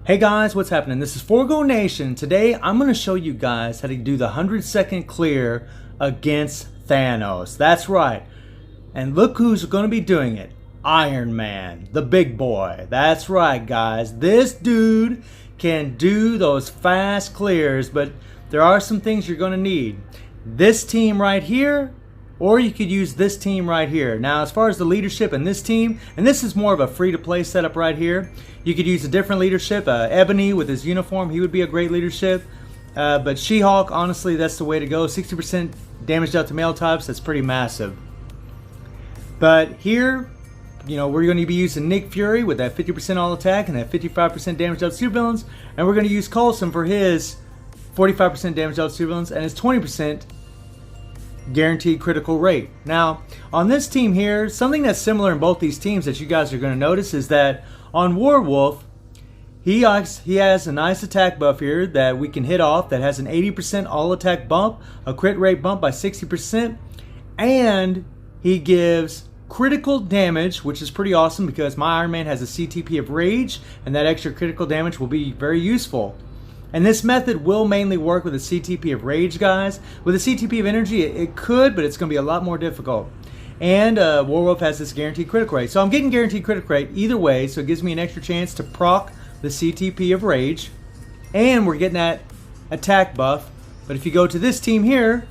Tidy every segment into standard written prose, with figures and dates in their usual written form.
Hey guys, what's happening? This is Forgo Nation. Today I'm going to show you guys how to do the 100-second clear against Thanos. That's right. And look who's going to be doing it. Ironman, the big boy. That's right, guys. This dude can do those fast clears, but there are some things you're going to need. This team right here, or you could use this team right here. Now, as far as the leadership in this team, and this is more of a free-to-play setup right here, you could use a different leadership. Ebony with his uniform, he would be a great leadership. But She-Hulk, honestly, that's the way to go. 60% damage dealt to male types, that's pretty massive. But here, you know, we're going to be using Nick Fury with that 50% all attack and that 55% damage dealt to supervillains. And we're going to use Coulson for his 45% damage dealt to supervillains and his 20% guaranteed critical rate. Now, on this team here, something that's similar in both these teams that you guys are going to notice is that on Werewolf, he has a nice attack buff here that we can hit off that has an 80% all attack bump, a crit rate bump by 60%, and he gives critical damage, which is pretty awesome because my Iron Man has a CTP of Rage, and that extra critical damage will be very useful. And this method will mainly work with a CTP of Rage, guys. With a CTP of Energy, it could, but it's going to be a lot more difficult. And Werewolf has this guaranteed critical rate. So I'm getting guaranteed critical rate either way, so it gives me an extra chance to proc the CTP of Rage. And we're getting that attack buff. But if you go to this team here,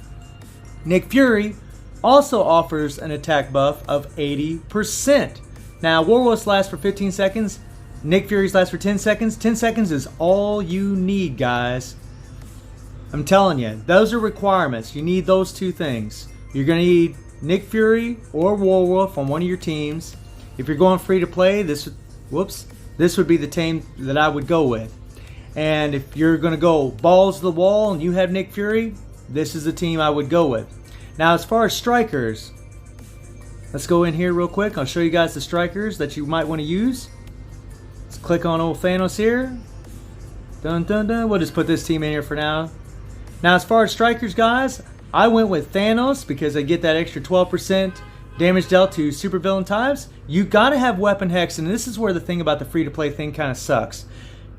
Nick Fury also offers an attack buff of 80%. Now, Werewolf's lasts for 15 seconds. Nick Fury's lasts for 10 seconds. 10 seconds is all you need, guys. I'm telling you, those are requirements. You need those two things. You're going to need Nick Fury or Werewolf on one of your teams. If you're going free to play, this would be the team that I would go with. And if you're going to go balls to the wall and you have Nick Fury, this is the team I would go with. Now, as far as strikers, let's go in here real quick. I'll show you guys the strikers that you might want to use. Let's click on old Thanos here. Dun dun dun. We'll just put this team in here for now. Now, as far as strikers, guys, I went with Thanos because I get that extra 12% damage dealt to supervillain types. You gotta have Weapon Hex, and this is where the thing about the free-to-play thing kind of sucks.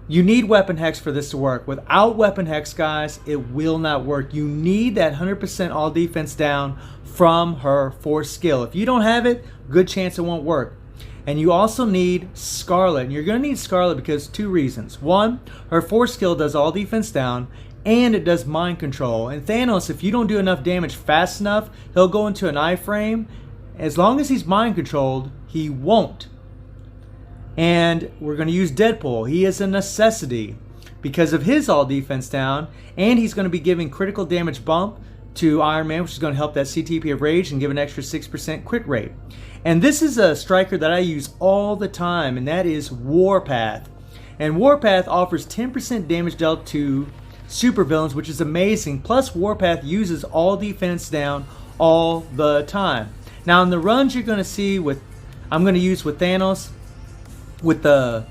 You need Weapon Hex for this to work. Without Weapon Hex, guys, it will not work. You need that 100% all defense down from her force skill. If you don't have it, good chance it won't work. And you also need Scarlet. And you're going to need Scarlet because two reasons. One, her force skill does all defense down, and it does mind control. And Thanos, if you don't do enough damage fast enough, he'll go into an iframe. As long as he's mind controlled, he won't. And we're going to use Deadpool. He is a necessity because of his all defense down, and he's going to be giving critical damage bump to Iron Man, which is going to help that CTP of Rage and give an extra 6% crit rate. And this is a striker that I use all the time, and that is Warpath. And Warpath offers 10% damage dealt to supervillains, which is amazing. Plus, Warpath uses all defense down all the time. Now, in the runs you're going to see I'm going to use with Thanos, with the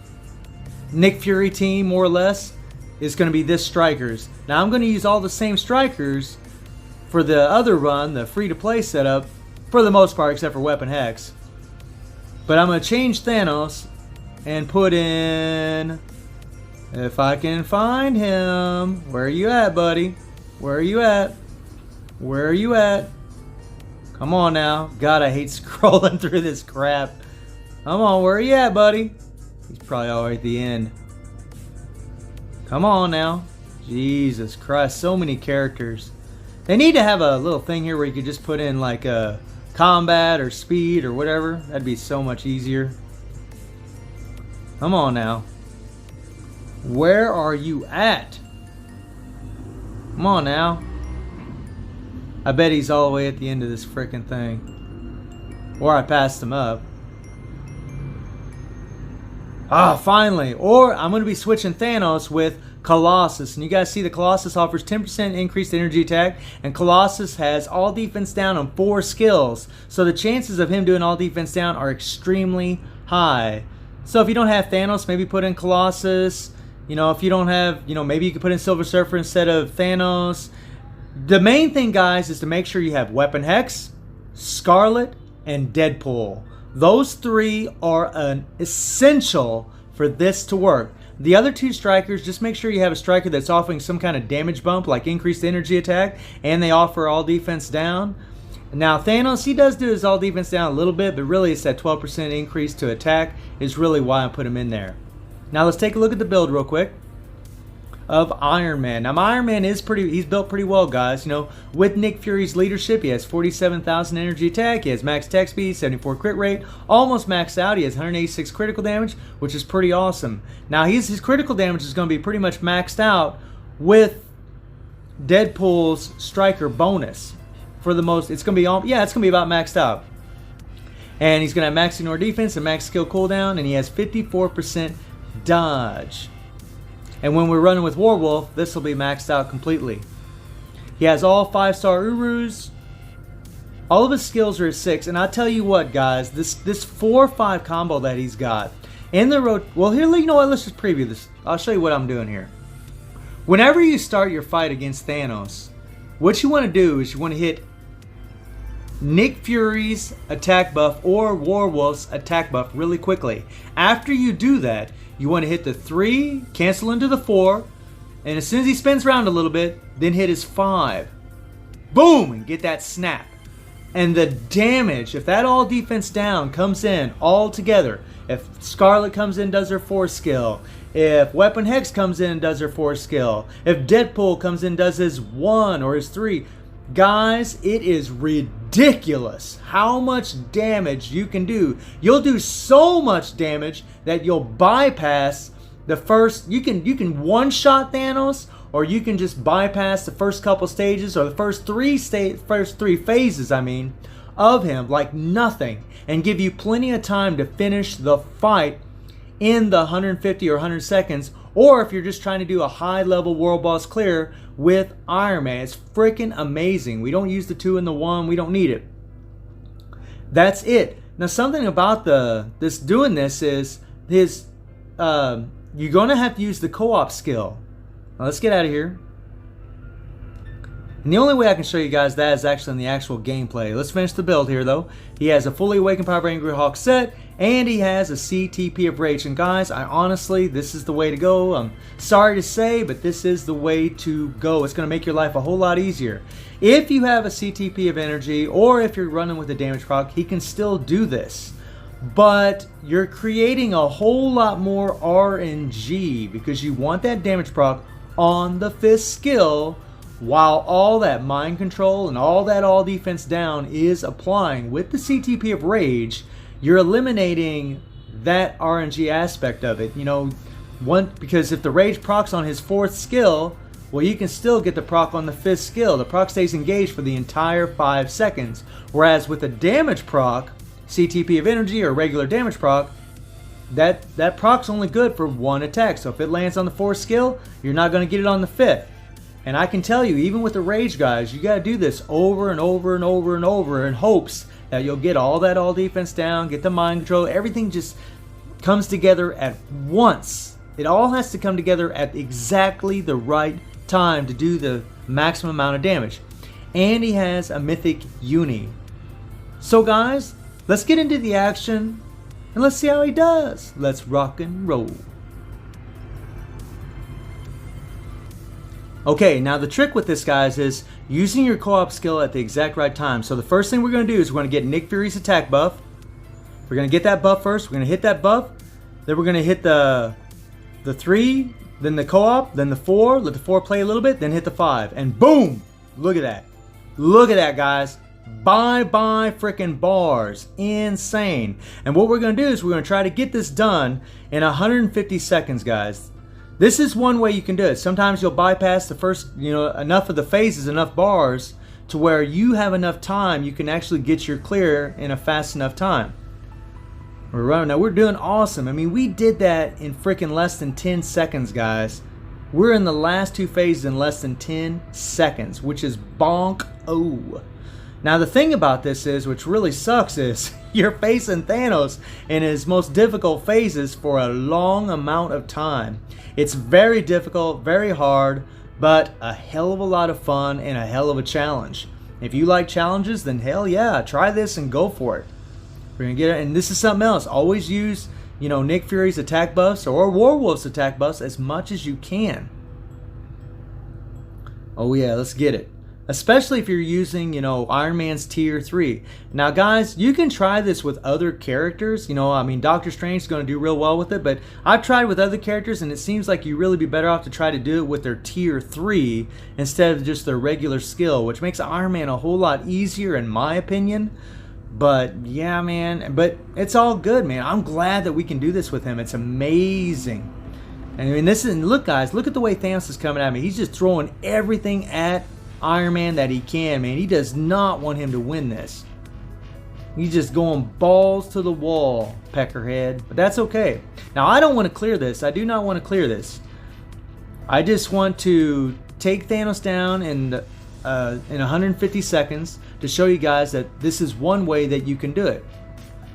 Nick Fury team, more or less, is going to be this strikers. Now, I'm going to use all the same strikers for the other run, the free-to-play setup, for the most part, except for Weapon Hex. But I'm going to change Thanos and put in, if I can find him. Where are you at, buddy? Where are you at? Where are you at? Come on now. God, I hate scrolling through this crap. Come on, where are you at, buddy? He's probably all right at the end. Come on now. Jesus Christ, so many characters. They need to have a little thing here where you could just put in like a combat or speed or whatever. That'd be so much easier. Come on now. Where are you at? Come on now. I bet he's all the way at the end of this frickin' thing. Or I passed him up. Ah, finally. Or I'm going to be switching Thanos with Colossus. And you guys see the Colossus offers 10% increased energy attack. And Colossus has all defense down on 4 skills. So the chances of him doing all defense down are extremely high. So if you don't have Thanos, maybe put in Colossus. You know, if you don't have, maybe you could put in Silver Surfer instead of Thanos. The main thing, guys, is to make sure you have Weapon Hex, Scarlet, and Deadpool. Those 3 are an essential for this to work. The other two strikers, just make sure you have a striker that's offering some kind of damage bump, like increased energy attack, and they offer all defense down. Now Thanos, he does do his all defense down a little bit, but really it's that 12% increase to attack is really why I put him in there. Now let's take a look at the build real quick of Ironman. Now my Ironman he's built pretty well, guys. You know, with Nick Fury's leadership, he has 47,000 energy attack, he has max attack speed, 74 crit rate, almost maxed out. He has 186 critical damage, which is pretty awesome. Now his critical damage is going to be pretty much maxed out with Deadpool's striker bonus. For the most, it's going to be about maxed out. And he's going to have max ignore defense and max skill cooldown, and he has 54% dodge. And when we're running with Warwolf, this will be maxed out completely. He has all 5-star Urus. All of his skills are at 6. And I'll tell you what, guys, this 4-5 combo that he's got in the road. Well, here, you know what? Let's just preview this. I'll show you what I'm doing here. Whenever you start your fight against Thanos, what you want to do is you want to hit Nick Fury's attack buff or Warwolf's attack buff really quickly. After you do that, you want to hit the 3, cancel into the 4, and as soon as he spins around a little bit, then hit his 5. Boom! And get that snap. And the damage, if that all defense down comes in all together, if Scarlet comes in, does her 4 skill, if Weapon Hex comes in and does her 4 skill, if Deadpool comes in and does his 1 or his 3, guys, it is ridiculous how much damage you can do. You'll do so much damage that you'll bypass the first. You can one-shot Thanos, or you can just bypass the first couple stages or the first three phases, of him like nothing, and give you plenty of time to finish the fight in the 150 or 100 seconds. Or if you're just trying to do a high-level world boss clear with Iron Man, it's freaking amazing. We don't use the 2 and the 1. We don't need it. That's it. Now, something about doing this is you're going to have to use the co-op skill. Now, let's get out of here. And the only way I can show you guys that is actually in the actual gameplay. Let's finish the build here, though. He has a fully awakened Power of Angry Hawk set, and he has a CTP of Rage. And guys, honestly, this is the way to go. I'm sorry to say, but this is the way to go. It's going to make your life a whole lot easier. If you have a CTP of Energy, or if you're running with a damage proc, he can still do this. But you're creating a whole lot more RNG because you want that damage proc on the 5th skill, while all that mind control and all that all defense down is applying with the CTP of Rage. You're eliminating that RNG aspect of it. You know, because if the Rage procs on his 4th skill, well, you can still get the proc on the 5th skill. The proc stays engaged for the entire 5 seconds. Whereas with a damage proc, CTP of Energy or regular damage proc, that proc's only good for 1 attack. So if it lands on the 4th skill, you're not going to get it on the 5th. And I can tell you, even with the Rage guys, you got to do this over and over and over and over in hopes that you'll get all that all defense down, get the mind control. Everything just comes together at once. It all has to come together at exactly the right time to do the maximum amount of damage. And he has a mythic uni. So guys, let's get into the action and let's see how he does. Let's rock and roll. Okay, now the trick with this, guys, is using your co-op skill at the exact right time. So the first thing we're going to do is we're going to get Nick Fury's attack buff. We're going to get that buff first. We're going to hit that buff. Then we're going to hit the 3, then the co-op, then the 4. Let the 4 play a little bit, then hit the 5. And boom! Look at that. Look at that, guys. Bye-bye freaking bars. Insane. And what we're going to do is we're going to try to get this done in 150 seconds, guys. This is one way you can do it. Sometimes you'll bypass the first, enough of the phases, enough bars, to where you have enough time, you can actually get your clear in a fast enough time. We're running. Now we're doing awesome. I mean, we did that in freaking less than 10 seconds, guys. We're in the last 2 phases in less than 10 seconds, which is bonk-o. Now the thing about this is, which really sucks, is you're facing Thanos in his most difficult phases for a long amount of time. It's very difficult, very hard, but a hell of a lot of fun and a hell of a challenge. If you like challenges, then hell yeah, try this and go for it. We're gonna get it, and this is something else. Always use you know, Nick Fury's attack buffs or Warwolf's attack buffs as much as you can. Oh yeah, let's get it. Especially if you're using, you know, Iron Man's tier 3. Now guys, you can try this with other characters. You know, I mean, Doctor Strange is going to do real well with it, but I've tried with other characters and it seems like you really be better off to try to do it with their tier 3 instead of just their regular skill, which makes Iron Man a whole lot easier in my opinion. But yeah, man, but it's all good, man. I'm glad that we can do this with him. It's amazing. I mean, this is, look guys, look at the way Thanos is coming at me. He's just throwing everything at Iron Man that he can, man. He does not want him to win this. He's just going balls to the wall, Peckerhead. But that's okay. Now, I don't want to clear this. I do not want to clear this. I just want to take Thanos down in 150 seconds to show you guys that this is one way that you can do it.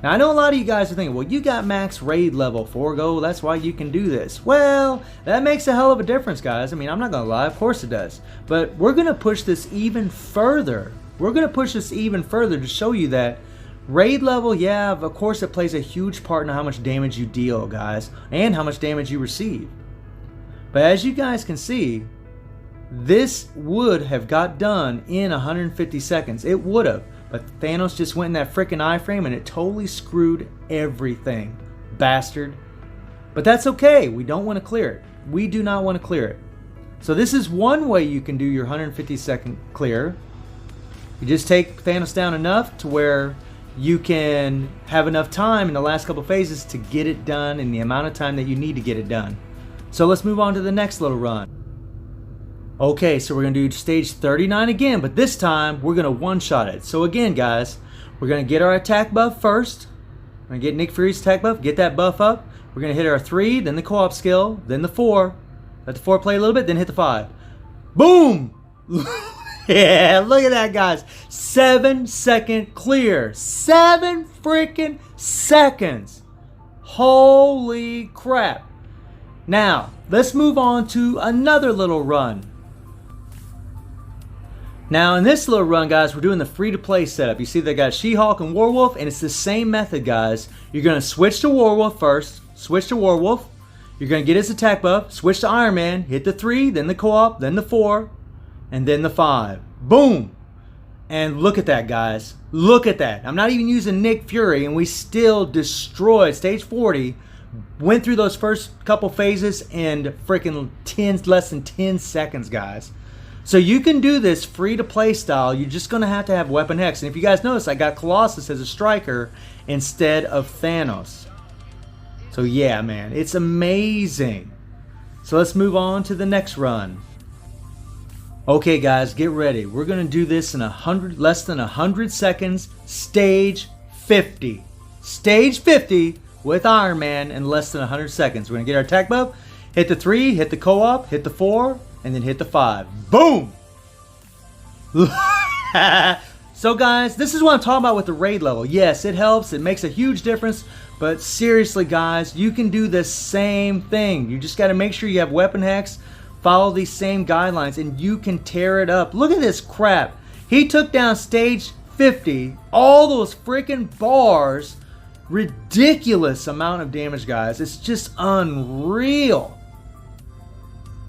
Now, I know a lot of you guys are thinking, well, you got max raid level, Forgo, that's why you can do this. Well, that makes a hell of a difference, guys. I mean, I'm not going to lie, of course it does. But we're going to push this even further. We're going to push this even further to show you that raid level, yeah, of course it plays a huge part in how much damage you deal, guys, and how much damage you receive. But as you guys can see, this would have got done in 150 seconds. It would have. But Thanos just went in that freaking iframe and it totally screwed everything. Bastard. But that's okay. We don't want to clear it. We do not want to clear it. So this is one way you can do your 150 second clear. You just take Thanos down enough to where you can have enough time in the last couple phases to get it done in the amount of time that you need to get it done. So let's move on to the next little run. Okay, so we're going to do stage 39 again, but this time we're going to one-shot it. So again, guys, we're going to get our attack buff first. We're going to get Nick Fury's attack buff, get that buff up. We're going to hit our 3, then the co-op skill, then the 4. Let the 4 play a little bit, then hit the 5. Boom! Yeah, look at that, guys. 7-second clear. 7 freaking seconds. Holy crap. Now, let's move on to another little run. Now, in this little run, guys, we're doing the free-to-play setup. You see they got She-Hulk and Warwolf, and it's the same method, guys. You're going to switch to Warwolf first. Switch to Warwolf. You're going to get his attack buff. Switch to Iron Man. Hit the 3, then the co-op, then the 4, and then the 5. Boom! And look at that, guys. Look at that. I'm not even using Nick Fury, and we still destroyed stage 40. Went through those first couple phases in freaking less than 10 seconds, guys. So you can do this free-to-play style. You're just going to have Weapon X. And if you guys notice, I got Colossus as a striker instead of Thanos. So yeah, man, it's amazing. So let's move on to the next run. Okay, guys, get ready. We're going to do this in less than 100 seconds. Stage 50. Stage 50 with Iron Man in less than 100 seconds. We're going to get our attack buff, hit the 3, hit the co-op, hit the 4, and then hit the 5. Boom! So guys, this is what I'm talking about with the raid level. Yes, it helps. It makes a huge difference. But seriously, guys, you can do the same thing. You just got to make sure you have weapon hacks, follow these same guidelines, and you can tear it up. Look at this crap. He took down stage 50, all those freaking bars. Ridiculous amount of damage, guys. It's just unreal.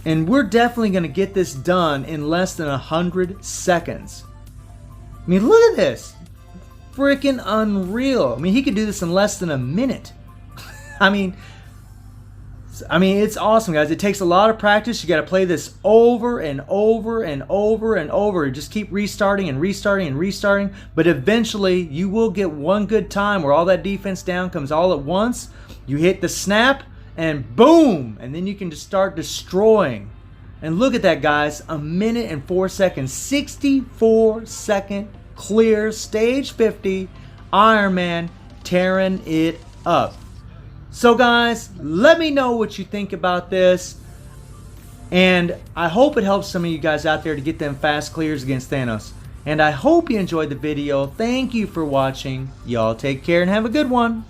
And we're definitely going to get this done in less than 100 seconds. I mean, look at this. Freaking unreal. I mean, he could do this in less than a minute. I mean, it's awesome, guys. It takes a lot of practice. You got to play this over and over and over and over. Just keep restarting and restarting and restarting. But eventually, you will get one good time where all that defense down comes all at once. You hit the snap, and boom! And then you can just start destroying. And look at that, guys. 1 minute and 4 seconds. 64-second clear. Stage 50. Iron Man tearing it up. So guys, let me know what you think about this. And I hope it helps some of you guys out there to get them fast clears against Thanos. And I hope you enjoyed the video. Thank you for watching. Y'all take care and have a good one.